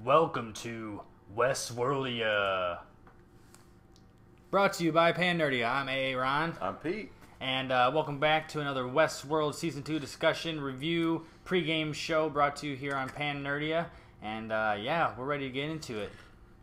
Welcome to WestWorldia. Brought to you by PanNerdia. I'm AA Ron. I'm Pete. And welcome back to another WestWorld Season 2 discussion, review, pregame show brought to you here on PanNerdia. And yeah, we're ready to get into it.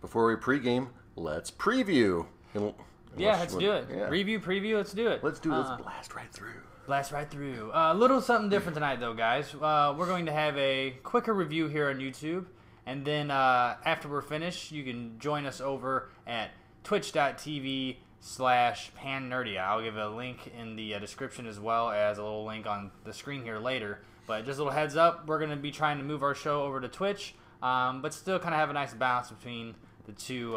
Before we pregame, let's preview. Let's do it. Yeah. Review, preview, let's do it. Let's do it. Let's blast right through. Blast right through. A little something different tonight, though, guys. We're going to have a quicker review here on YouTube. And then after we're finished, you can join us over at twitch.tv/PanNerdia. I'll give a link in the description as well as a little link on the screen here later. But just a little heads up, we're going to be trying to move our show over to Twitch, but still kind of have a nice balance between the two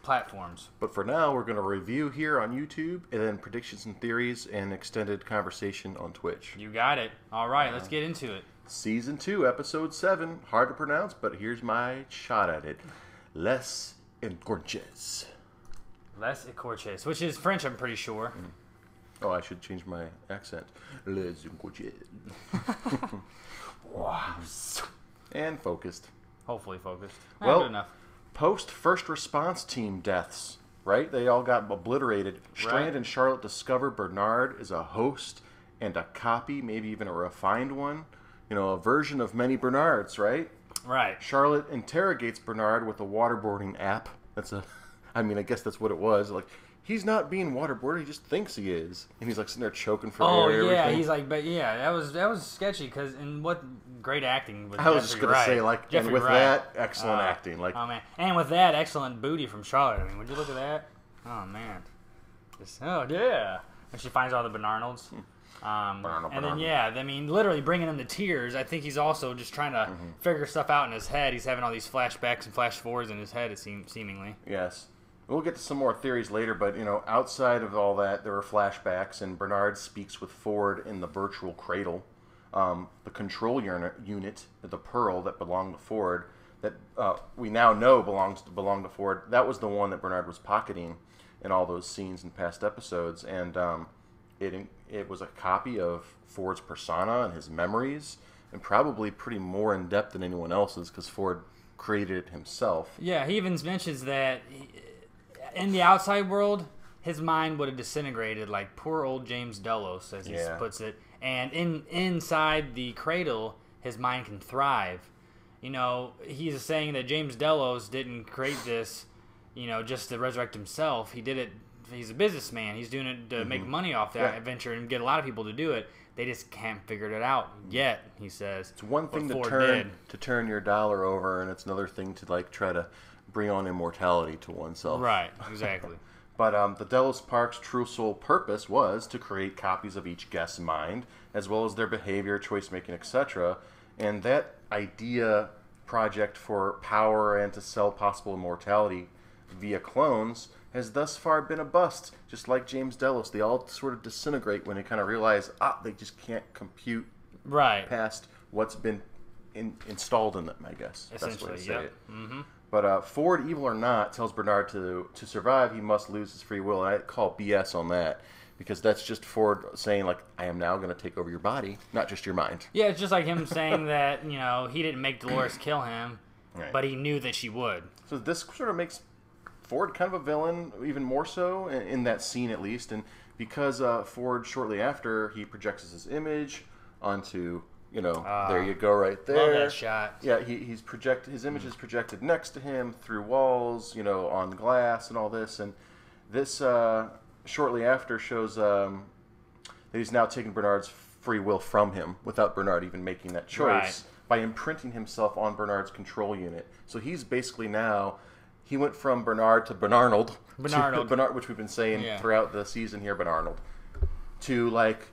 platforms. But for now, we're going to review here on YouTube, and then predictions and theories and extended conversation on Twitch. You got it. All right, let's get into it. Season 2, Episode 7. Hard to pronounce, but here's my shot at it. Les Encorches. Les Encorches, which is French, I'm pretty sure. Oh, I should change my accent. Les Encorches. Wow. And focused. Hopefully focused. Well, good enough. Post-first response team deaths, right? They all got obliterated. Strand and Charlotte discover Bernard is a host and a copy, maybe even a refined one. You know, a version of many Bernards, right? Right. Charlotte interrogates Bernard with a waterboarding app. I guess that's what it was. Like, he's not being waterboarded, he just thinks he is. And he's like sitting there choking for air. Oh, and yeah, everything. he's like, but yeah, that was sketchy, because, and what great acting with I was just going to say, like, Jeffrey and with Wright. that, excellent acting. Like, oh, man. And with that, excellent booty from Charlotte. I mean, would you look at that? Oh, man. Oh, yeah. When she finds all the Bernarnolds. And then, yeah, I mean, literally bringing him to tears. I think he's also just trying to figure stuff out in his head. He's having all these flashbacks and flash forwards in his head, seemingly. Yes. We'll get to some more theories later, but, you know, outside of all that, there were flashbacks, and Bernard speaks with Ford in the virtual cradle. The control unit, the Pearl that belonged to Ford, that we now know belonged to Ford, that was the one that Bernard was pocketing in all those scenes in past episodes, and it was a copy of Ford's persona and his memories, and probably pretty more in-depth than anyone else's, because Ford created it himself. Yeah, he even mentions that in the outside world, his mind would have disintegrated like poor old James Delos, as he puts it. And inside the cradle, his mind can thrive. You know, he's saying that James Delos didn't create this, you know, just to resurrect himself. He did it. He's a businessman. He's doing it to make money off that adventure and get a lot of people to do it. They just can't figure it out yet, he says. It's one thing to turn your dollar over, and it's another thing to, like, try to bring on immortality to oneself. Right, exactly. But the Delos Park's true sole purpose was to create copies of each guest's mind, as well as their behavior, choice-making, etc. And that idea project for power and to sell possible immortality via clones has thus far been a bust. Just like James Delos, they all sort of disintegrate when they kind of realize, they just can't compute past what's been installed in them, I guess. Essentially, that's the way to say it. But Ford, evil or not, tells Bernard to survive, he must lose his free will. And I call BS on that, because that's just Ford saying, like, I am now going to take over your body, not just your mind. Yeah, it's just like him saying that, you know, he didn't make Dolores kill him, but he knew that she would. So this sort of makes Ford kind of a villain, even more so, in that scene at least. And because Ford, shortly after, he projects his image onto... You know, there you go, right there. Love that shot. Yeah, his image is projected next to him through walls, you know, on glass and all this. And this shortly after shows that he's now taking Bernard's free will from him without Bernard even making that choice by imprinting himself on Bernard's control unit. So he's basically now, he went from Bernard to Bernarnold, which we've been saying throughout the season here, Bernarnold, to like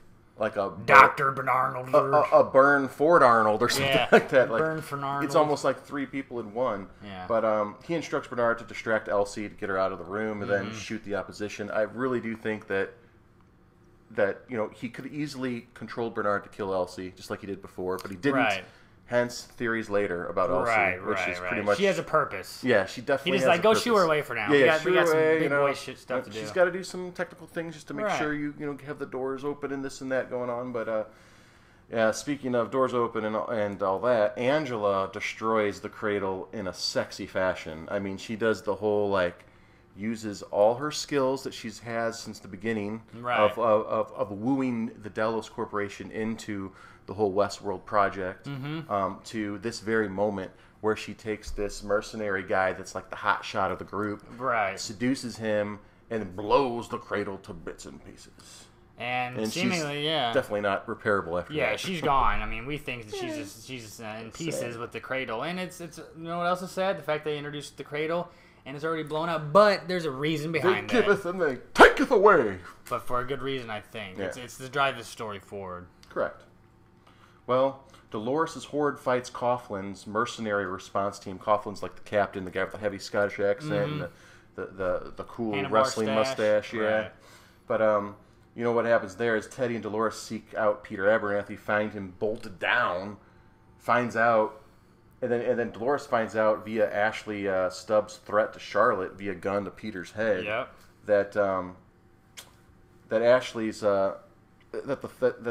a Dr. Bernard, a Burn Ford Arnold or something like that. Like, Burn Fernard. It's almost like three people in one. Yeah. But he instructs Bernard to distract Elsie to get her out of the room and then shoot the opposition. I really do think that you know, he could easily control Bernard to kill Elsie just like he did before, but he didn't. Hence theories later about Elsie, which is pretty much... She has a purpose. Yeah, she definitely has a purpose. He just go shoot her away for now. Yeah, we got some big you know, boy shit stuff to do. She's got to do some technical things just to make sure you know, have the doors open and this and that going on. But Yeah, speaking of doors open and all that, Angela destroys the cradle in a sexy fashion. I mean, she does the whole, like, uses all her skills that she's has since the beginning of wooing the Delos Corporation into the whole WestWorld project to this very moment where she takes this mercenary guy that's like the hot shot of the group, seduces him, and blows the cradle to bits and pieces. And seemingly, definitely not repairable after that. Yeah, she's gone. I mean, we think that she's in pieces with the cradle. And it's you know what else is sad? The fact they introduced the cradle and it's already blown up. But there's a reason behind that. They giveth and they taketh away. But for a good reason, I think. Yeah. It's to drive the story forward. Correct. Well, Dolores' horde fights Coughlin's mercenary response team. Coughlin's like the captain, the guy with the heavy Scottish accent, and the cool wrestling mustache. Yeah. Right. But you know what happens there is Teddy and Dolores seek out Peter Abernathy, find him bolted down, finds out, and then Dolores finds out via Ashley Stubbs' threat to Charlotte via gun to Peter's head that Ashley's that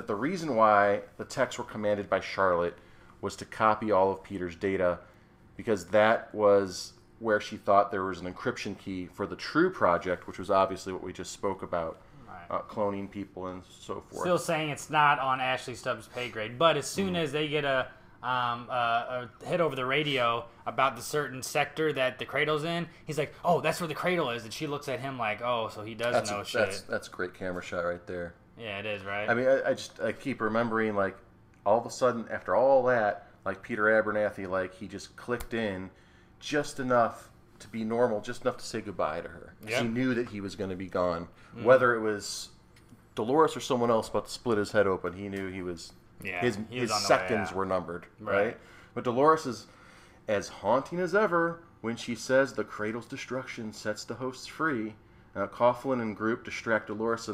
the reason why the techs were commanded by Charlotte was to copy all of Peter's data, because that was where she thought there was an encryption key for the True Project, which was obviously what we just spoke about. Cloning people and so forth. Still saying it's not on Ashley Stubbs' pay grade, but as soon as they get a hit over the radio about the certain sector that the cradle's in, he's like, "Oh, that's where the cradle is," and she looks at him like, "Oh, so he does know shit." That's a great camera shot right there. Yeah, it is, right? I mean, I keep remembering, like, all of a sudden after all that, like Peter Abernathy, like he just clicked in just enough to be normal, just enough to say goodbye to her. Yep. He knew that he was going to be gone. Whether it was Dolores or someone else about to split his head open, he knew he was. His seconds were numbered, right? But Dolores is as haunting as ever when she says the cradle's destruction sets the hosts free. Coughlin and group distract Dolores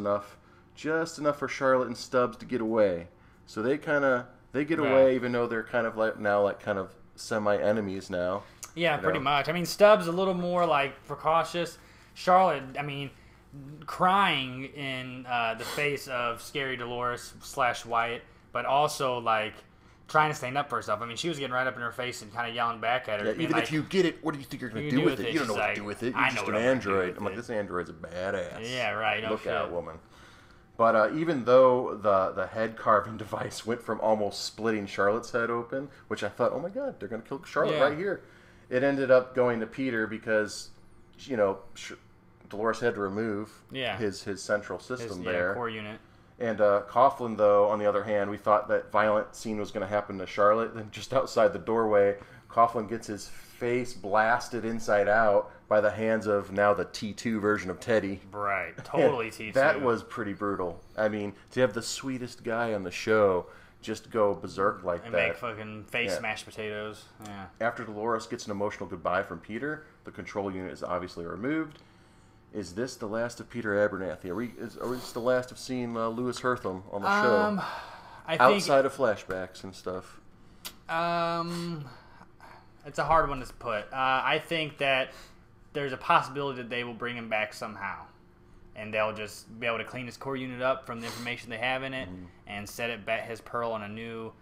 just enough for Charlotte and Stubbs to get away. So they get away, even though they're kind of like now kind of semi-enemies now. Yeah, pretty much. I mean, Stubbs a little more like precautious. Charlotte, I mean, crying in the face of scary Dolores / Wyatt, but also like trying to stand up for herself. I mean, she was getting right up in her face and kind of yelling back at her. Yeah, even like, if you get it, what do you think you're going to do with it? You don't know what to do with it. You're just an android. I'm like, this android's a badass. Yeah, right. Look out, woman. But even though the head carving device went from almost splitting Charlotte's head open, which I thought, oh my god, they're going to kill Charlotte right here. It ended up going to Peter because, you know, Dolores had to remove his central system there. Core unit. And Coughlin, though, on the other hand, we thought that violent scene was going to happen to Charlotte. Then just outside the doorway, Coughlin gets his face blasted inside out by the hands of now the T2 version of Teddy. Right, totally T2. That was pretty brutal. I mean, to have the sweetest guy on the show just go berserk like that. And make fucking face mashed potatoes. Yeah. After Dolores gets an emotional goodbye from Peter, the control unit is obviously removed. Is this the last of Peter Abernathy? Are we the last of seeing Louis Hertham on the show? Outside of flashbacks and stuff. It's a hard one to put. I think that there's a possibility that they will bring him back somehow. And they'll just be able to clean his core unit up from the information they have in it and set it back, his Pearl, on a new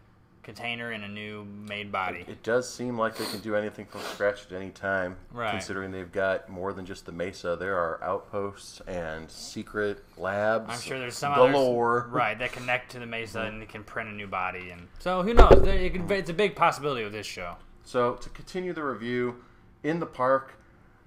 container in a new made body. It does seem like they can do anything from scratch at any time, considering they've got more than just the Mesa. There are outposts and secret labs. I'm sure there's some galore. Others, that connect to the Mesa and can print a new body. And so who knows? It's a big possibility with this show. So to continue the review, in the park,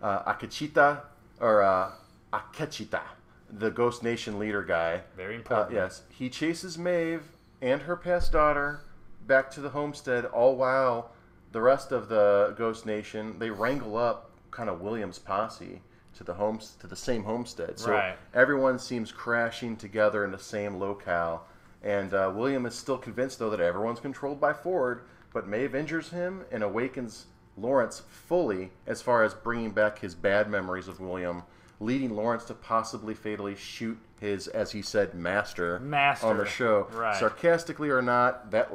Akechita, or Akechita, the Ghost Nation leader guy. Very important. Yes. He chases Maeve and her past daughter back to the homestead, all while the rest of the Ghost Nation, they wrangle up kind of William's posse to the same homestead. So everyone seems crashing together in the same locale. And William is still convinced, though, that everyone's controlled by Ford, but Maeve injures him and awakens Lawrence fully as far as bringing back his bad memories of William, leading Lawrence to possibly fatally shoot his, as he said, master on the show. Sarcastically or not, that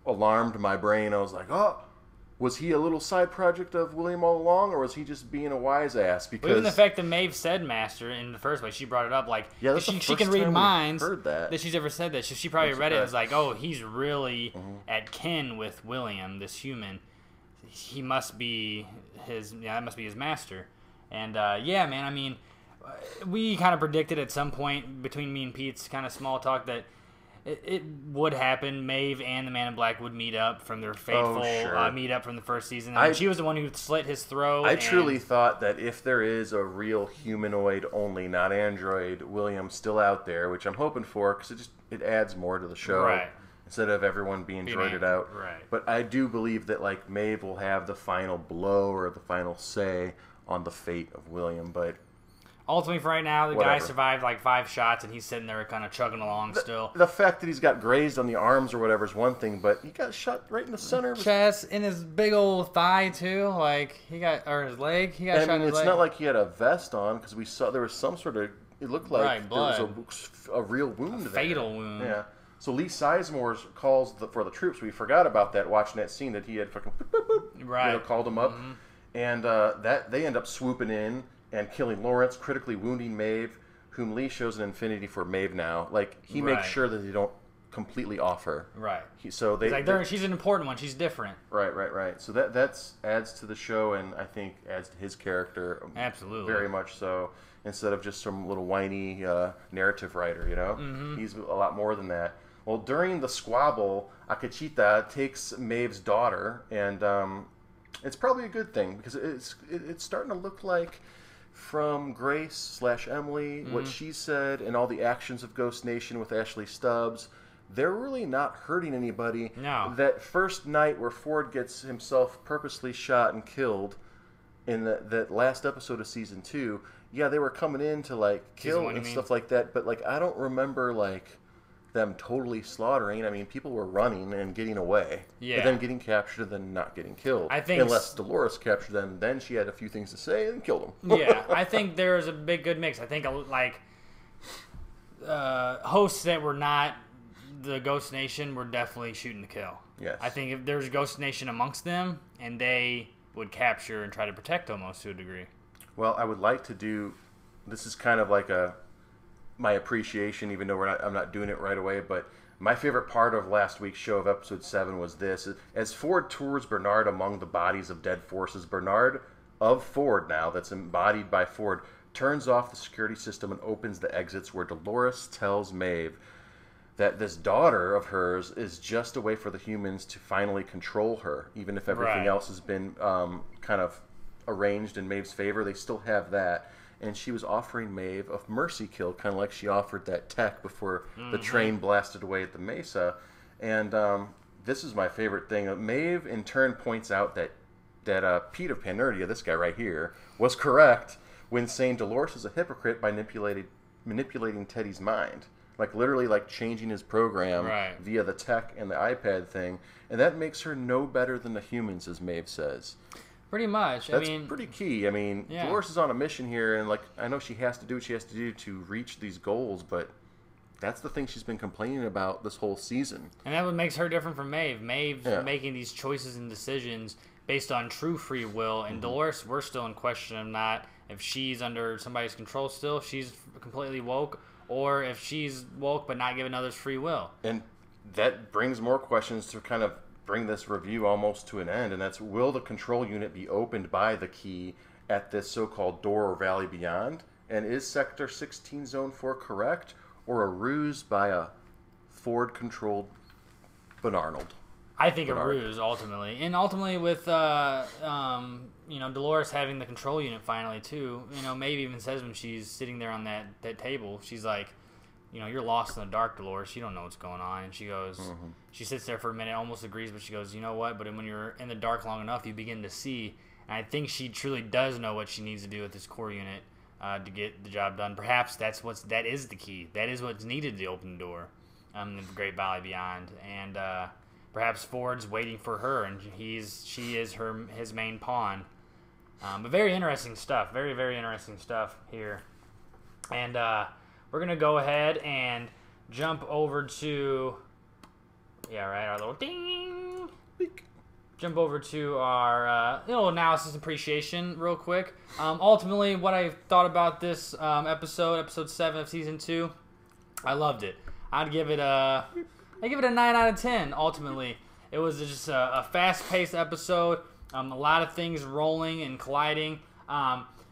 alarmed my brain. I was like, oh, was he a little side project of William all along, or was he just being a wise ass? Because even the fact that Maeve said master in the first place, she brought it up like she can read minds. Heard that she's ever said that. She probably read it and was like, oh, he's really at kin with William, this human. He must be that must be his master. And yeah, man, I mean, we kind of predicted at some point between me and Pete's kind of small talk that it would happen. Maeve and the Man in Black would meet up from their fateful meet up from the first season. And she was the one who slit his throat. I truly thought that if there is a real humanoid only, not android, William still out there, which I'm hoping for, because it adds more to the show. Right. Instead of everyone being droided out. Right. But I do believe that like Maeve will have the final blow or the final say on the fate of William, but ultimately, for right now, the guy survived like 5 shots, and he's sitting there kind of chugging along still. The fact that he's got grazed on the arms or whatever is one thing, but he got shot right in the center of his chest, in his big old thigh too. Like or his leg. He got shot in his leg. It's not like he had a vest on, because we saw there was some sort of. It looked like there was a real wound, fatal wound. Yeah. So Lee Sizemore calls for the troops. We forgot about that watching that scene that he had fucking boop, boop, boop, called them up, and that they end up swooping in and killing Lawrence, critically wounding Maeve, whom Lee shows an affinity for Maeve now. Like, he makes sure that they don't completely off her. Right. He's she's an important one. She's different. Right. So that adds to the show, and I think adds to his character. Absolutely. Very much so. Instead of just some little whiny narrative writer, you know? Mm-hmm. He's a lot more than that. Well, during the squabble, Akachita takes Maeve's daughter, and it's probably a good thing, because it's starting to look like, from Grace/Emily, what she said, and all the actions of Ghost Nation with Ashley Stubbs, they're really not hurting anybody. No. That first night where Ford gets himself purposely shot and killed in that last episode of season 2, yeah, they were coming in to like kill and stuff like that, but like I don't remember like them totally slaughtering. I mean, people were running and getting away, and then getting captured and then not getting killed. I think unless Dolores captured them, then she had a few things to say and killed them. Yeah, I think there's a big good mix. I think like hosts that were not the Ghost Nation were definitely shooting to kill. Yes, I think if there's Ghost Nation amongst them, and they would capture and try to protect almost to a degree. Well, I would like to do. This is kind of like my appreciation, even though I'm not doing it right away. But my favorite part of last week's show of episode 7 was this: as Ford tours Bernard among the bodies of dead forces, Bernard of Ford now, that's embodied by Ford, turns off the security system and opens the exits, where Dolores tells Maeve that this daughter of hers is just a way for the humans to finally control her, even if everything else has been kind of arranged in Maeve's favor. They still have that. And she was offering Maeve a mercy kill, kind of like she offered that tech before the train blasted away at the Mesa. And this is my favorite thing. Maeve, in turn, points out that Pete of PanNerdia, this guy right here, was correct when saying Dolores is a hypocrite by manipulating Teddy's mind. Like, literally, like, changing his program via the tech and the iPad thing. And that makes her no better than the humans, as Maeve says. Pretty much. That's pretty key. I mean, Dolores is on a mission here, and like I know she has to do what she has to do to reach these goals, but that's the thing she's been complaining about this whole season. And that's what makes her different from Maeve. Maeve's making these choices and decisions based on true free will, and Dolores, we're still in question of not if she's under somebody's control still, if she's completely woke, or if she's woke but not giving others free will. And that brings more questions to kind of bring this review almost to an end, and that's: will the control unit be opened by the key at this so-called door or valley beyond? And is Sector 16 Zone 4 correct, or a ruse by a Ford-controlled Bernard? I think a ruse, ultimately. And ultimately with, Dolores having the control unit finally, too, Maeve even says when she's sitting there on that table, she's like, you're lost in the dark, Dolores. You don't know what's going on. And she goes, she sits there for a minute, almost agrees, but she goes, you know what? But when you're in the dark long enough, you begin to see. And I think she truly does know what she needs to do with this core unit to get the job done. Perhaps that is the key. That is what's needed to open the door in the Great Valley Beyond. And perhaps Ford's waiting for her, and she is his main pawn. But very interesting stuff. Very, very interesting stuff here. And we're going to go ahead and jump over to, our little ding. jump over to our little analysis appreciation real quick. Ultimately, what I thought about this episode 7 of season 2, I loved it. I give it a 9 out of 10. Ultimately, it was just a fast-paced episode. A lot of things rolling and colliding.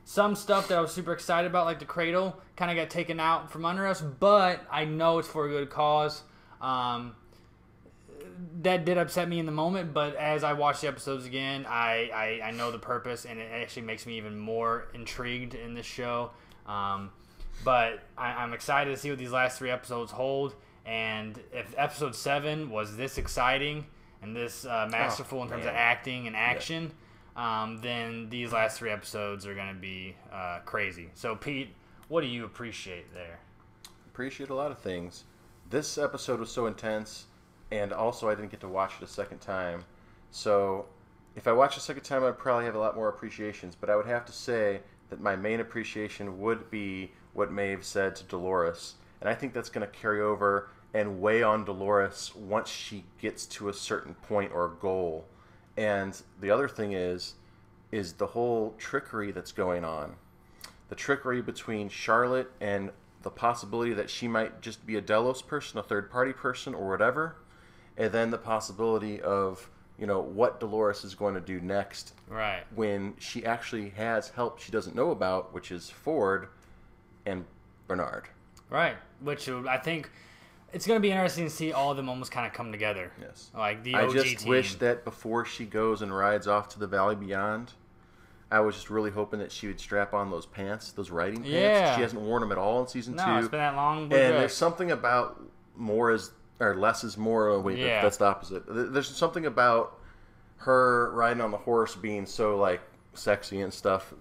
Some stuff that I was super excited about, like the cradle, kind of got taken out from under us, but I know it's for a good cause. That did upset me in the moment, but as I watch the episodes again, I know the purpose, and it actually makes me even more intrigued in this show. But I'm excited to see what these last 3 episodes hold, and if episode 7 was this exciting and this masterful in terms of acting and action, then these last 3 episodes are going to be crazy. So, Pete, what do you appreciate there? Appreciate a lot of things. This episode was so intense, and also I didn't get to watch it a second time. So, if I watch it a second time, I'd probably have a lot more appreciations. But I would have to say that my main appreciation would be what Maeve said to Dolores. And I think that's going to carry over and weigh on Dolores once she gets to a certain point or goal. And the other thing is the whole trickery that's going on. The trickery between Charlotte and the possibility that she might just be a Delos person, a third-party person, or whatever. And then the possibility of, what Dolores is going to do next. Right. When she actually has help she doesn't know about, which is Ford and Bernard. Right. Which I think it's going to be interesting to see all of them almost kind of come together. Yes. Like the OG team. I just wish that before she goes and rides off to the Valley Beyond, I was just really hoping that she would strap on those pants, those riding pants. Yeah. She hasn't worn them at all in season 2. No, it's been that long. And there's something about less is more. Oh, wait, that's the opposite. There's something about her riding on the horse being so sexy and stuff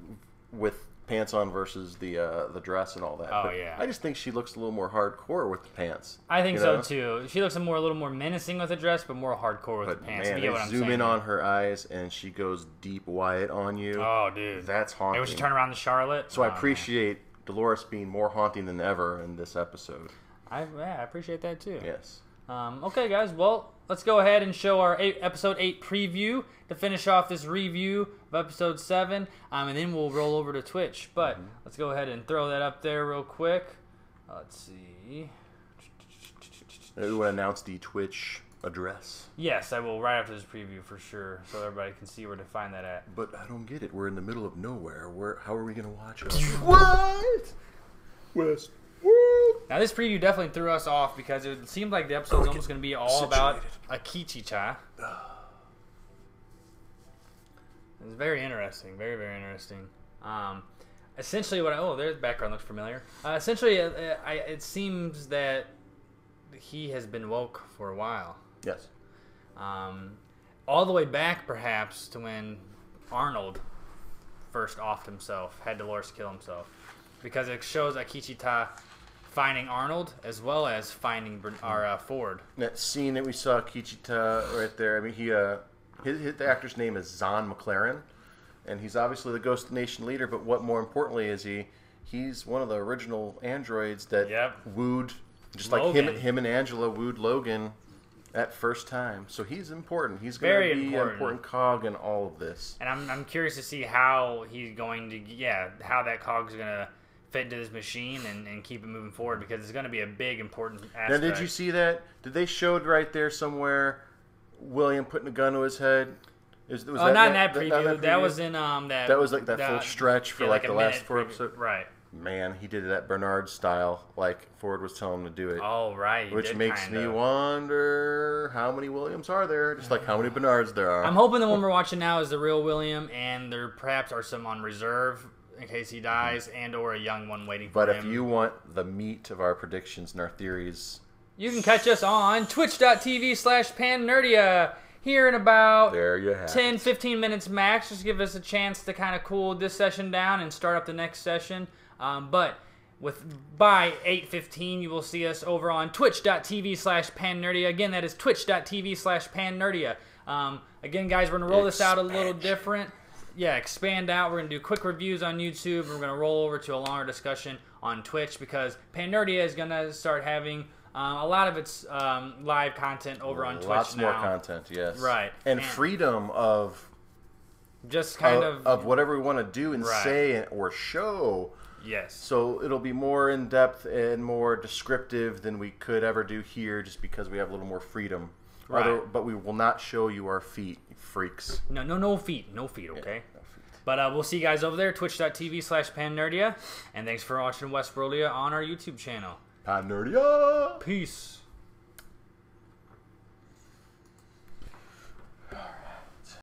with pants on versus the dress and all that. Oh, but yeah. I just think she looks a little more hardcore with the pants. I think so too. She looks a little more menacing with the dress, but more hardcore with the pants. Man, you get what I'm zoom saying? in on her eyes and she goes deep Wyatt on you. Oh, dude, that's haunting. And when she turn around to Charlotte. So I appreciate Dolores being more haunting than ever in this episode. I appreciate that too. Yes. Okay, guys. Well, let's go ahead and show our episode 8 preview to finish off this review of episode 7, and then we'll roll over to Twitch. But let's go ahead and throw that up there real quick. Let's see. We will announce the Twitch address. Yes, I will right after this preview for sure, so everybody can see where to find that at. But I don't get it. We're in the middle of nowhere. How are we going to watch it? What? WestWorld. Now, this preview definitely threw us off because it seemed like the episode's almost going to be all about Akichi-cha. It's very interesting. Very, very interesting. Essentially, there's background looks familiar. Essentially, it seems that he has been woke for a while. Yes. All the way back, perhaps, to when Arnold first offed himself, had Dolores kill himself. Because it shows Akichi-ta finding Arnold as well as finding Ford. That scene that we saw Akichi-ta right there, I mean, the actor's name is Zahn McLaren, and he's obviously the Ghost Nation leader, but what more importantly is he's one of the original androids that wooed, just Logan. Like him and Angela wooed Logan at first time. So he's important. He's going to be an important cog in all of this. And I'm curious to see how he's going to, how that cog's going to fit into this machine and keep it moving forward, because it's going to be a big, important aspect. Now, did you see that? Did they show it right there somewhere, William putting a gun to his head? Not in that preview. That was in that. That was like that full stretch for like the last 4 episodes. Right. Man, he did it that Bernard style, like Ford was telling him to do it. Oh, right. Which makes me wonder how many Williams are there, just like how many Bernards there are. I'm hoping the one we're watching now is the real William, and there perhaps are some on reserve in case he dies, and or a young one waiting for him. But if you want the meat of our predictions and our theories, you can catch us on twitch.tv/PanNerdia here in about 10-15 minutes max. Just give us a chance to kind of cool this session down and start up the next session. But by 8:15, you will see us over on twitch.tv/PanNerdia. Again, that is twitch.tv/PanNerdia. Again, guys, we're going to roll this out a little different. Yeah, expand out. We're going to do quick reviews on YouTube. And we're going to roll over to a longer discussion on Twitch, because PanNerdia is going to start having A lot of it's live content over on Twitch now. Lots more content, yes. Right. And freedom of just kind of whatever we want to do and say or show. Yes. So it'll be more in depth and more descriptive than we could ever do here, just because we have a little more freedom. Right. But we will not show you our feet, you freaks. No feet, okay. Yeah, no feet. But we'll see you guys over there, twitch.tv/PanNerdia, and thanks for watching WestWorldia on our YouTube channel. PanNerdia. Peace.